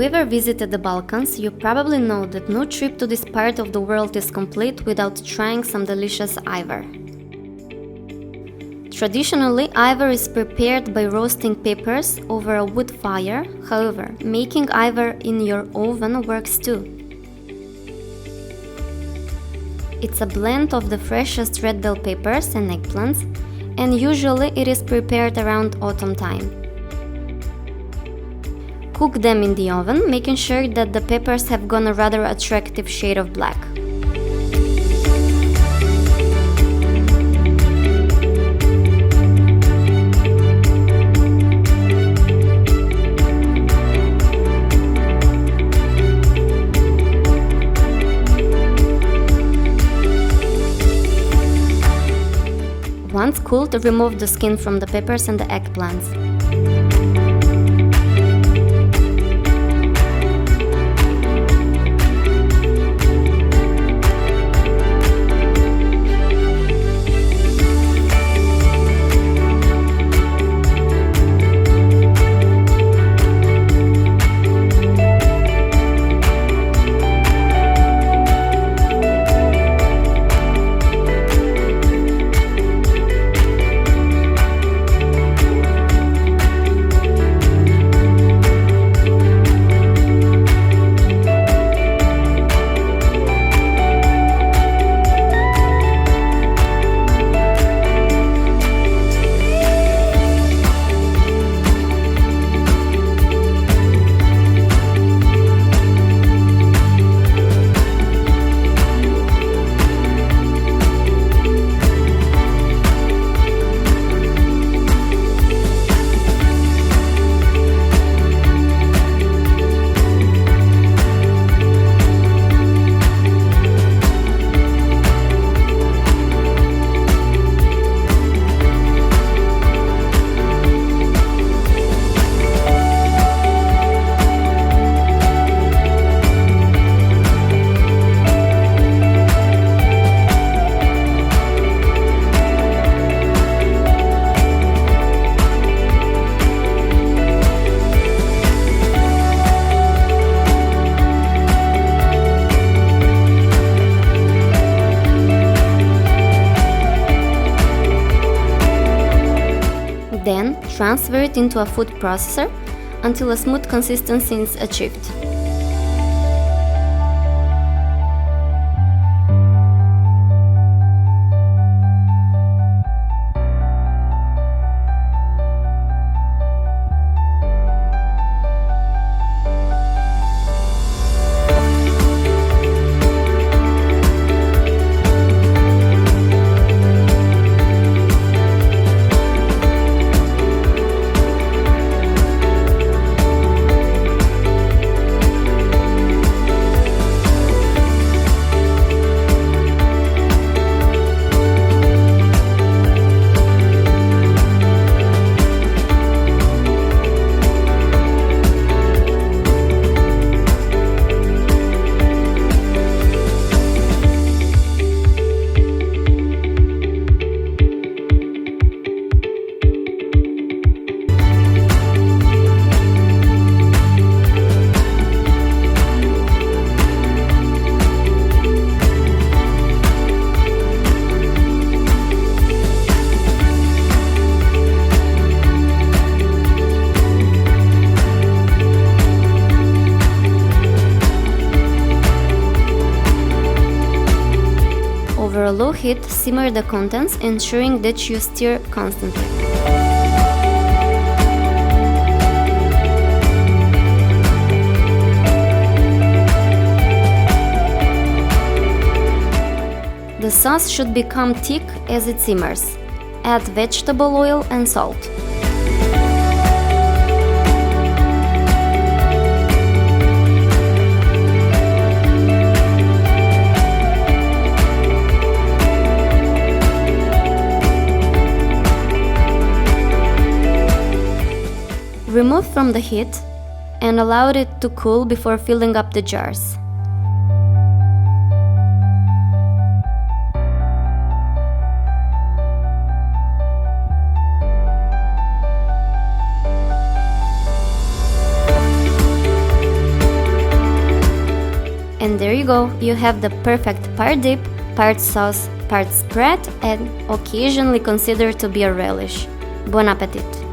ever visited the Balkans, you probably know that no trip to this part of the world is complete without trying some delicious ivar. Traditionally, ivar is prepared by roasting peppers over a wood fire. However, making ivar in your oven works too. It's a blend of the freshest red bell peppers and eggplants, and usually it is prepared around autumn time. Cook them in the oven, making sure that the peppers have gone a rather attractive shade of black. Once cooled, remove the skin from the peppers and the eggplants. Then, transfer it into a food processor until a smooth consistency is achieved. Over a low heat, simmer the contents, ensuring that you stir constantly. The sauce should become thick as it simmers. Add vegetable oil and salt. Remove from the heat and allow it to cool before filling up the jars. go, you have the perfect part dip, part sauce, part spread, and occasionally considered to be a relish. Bon appetit!